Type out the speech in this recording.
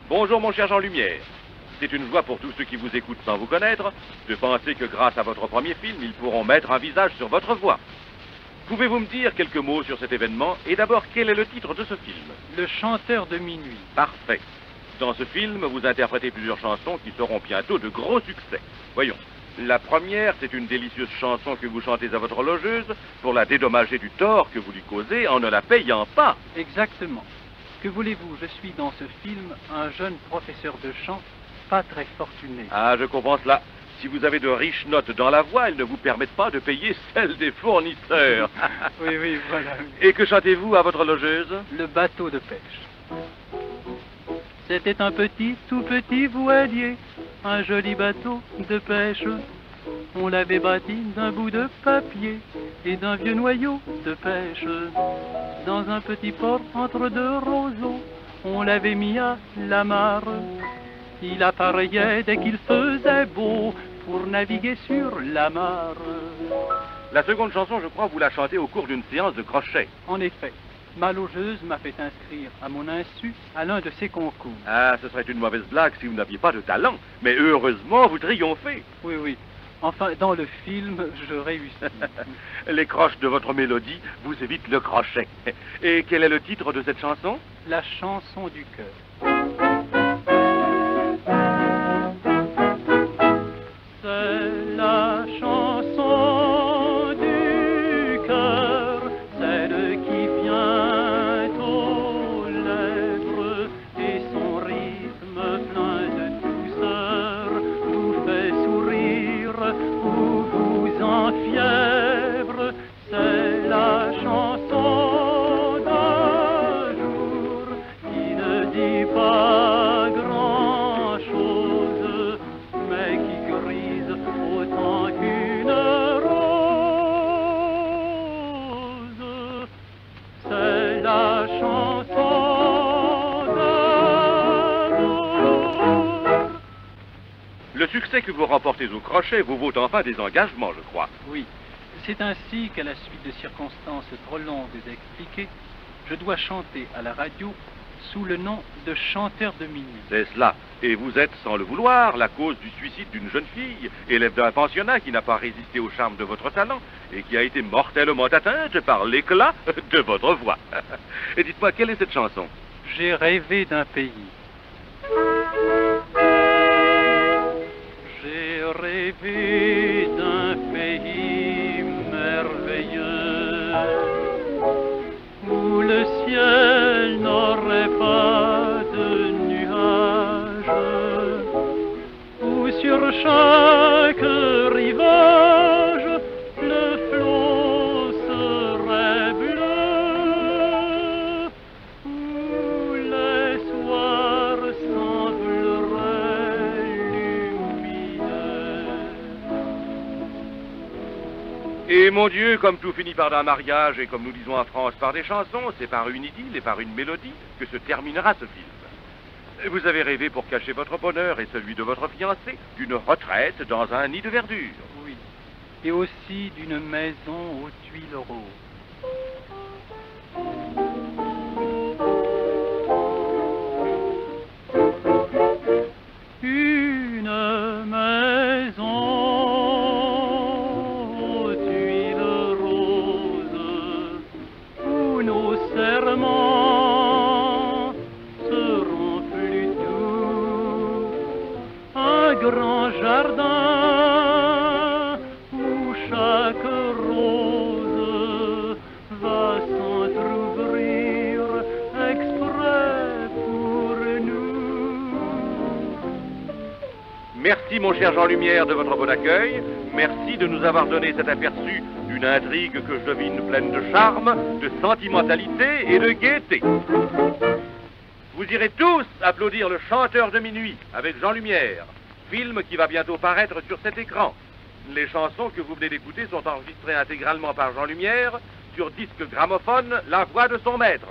Bonjour mon cher Jean Lumière. C'est une joie pour tous ceux qui vous écoutent sans vous connaître de penser que grâce à votre premier film, ils pourront mettre un visage sur votre voix. Pouvez-vous me dire quelques mots sur cet événement? Et d'abord, quel est le titre de ce film? Le chanteur de minuit. Parfait. Dans ce film, vous interprétez plusieurs chansons qui seront bientôt de gros succès. Voyons. La première, c'est une délicieuse chanson que vous chantez à votre logeuse pour la dédommager du tort que vous lui causez en ne la payant pas. Exactement. Que voulez-vous, je suis dans ce film un jeune professeur de chant, pas très fortuné. Ah, je comprends cela. Si vous avez de riches notes dans la voix, elles ne vous permettent pas de payer celles des fournisseurs. Oui, voilà. Et que chantez-vous à votre logeuse? Le bateau de pêche. C'était un petit, tout petit voilier, un joli bateau de pêche. On l'avait bâti d'un bout de papier et d'un vieux noyau de pêche. Dans un petit port entre deux roseaux, on l'avait mis à la mare. Il appareillait dès qu'il faisait beau pour naviguer sur la mare. La seconde chanson, je crois, vous la chantez au cours d'une séance de crochet. En effet, ma logeuse m'a fait inscrire à mon insu à l'un de ses concours. Ah, ce serait une mauvaise blague si vous n'aviez pas de talent. Mais heureusement, vous triomphez. Oui. Enfin, dans le film, je réussis. Les croches de votre mélodie vous évitent le crochet. Et quel est le titre de cette chanson? La chanson du cœur. C'est la chanson du cœur, celle qui vient aux lèvres, et son rythme plein de douceur vous fait sourire ou vous enfièvre. C'est la chanson d'un jour qui ne dit pas grand-chose, mais qui grise autant qu'une rose. C'est la chanson d'amour. Le succès que vous remportez au crochet vous vaut enfin des engagements, je crois. Oui, c'est ainsi qu'à la suite de circonstances trop longues d'expliquer, je dois chanter à la radio sous le nom de chanteur de minuit. C'est cela. Et vous êtes, sans le vouloir, la cause du suicide d'une jeune fille, élève d'un pensionnat qui n'a pas résisté au charme de votre talent et qui a été mortellement atteinte par l'éclat de votre voix. Et dites-moi, quelle est cette chanson? J'ai rêvé d'un pays. J'ai rêvé d'un pays merveilleux où le ciel n'aurait pas de nuages, où sur chaque rivage le flot serait bleu, où les soirs sembleraient lumineux. Et mon Dieu, comme tout finit par un mariage et comme nous disons en France par des chansons, c'est par une idylle et par une mélodie que se terminera ce film. Vous avez rêvé, pour cacher votre bonheur et celui de votre fiancé, d'une retraite dans un nid de verdure. Oui, et aussi d'une maison aux tuiles roses. Une maison aux tuiles roses où nos serments seront plus doux. Un grand jardin où chaque rose va s'entrouvrir exprès pour nous. Merci, mon cher Jean Lumière, de votre bon accueil. Merci de nous avoir donné cet aperçu d'une intrigue que je devine pleine de charme, de sentimentalité et de gaieté. Vous irez tous applaudir Le chanteur de minuit avec Jean Lumière, film qui va bientôt paraître sur cet écran. Les chansons que vous venez d'écouter sont enregistrées intégralement par Jean Lumière sur disque gramophone La Voix de son maître.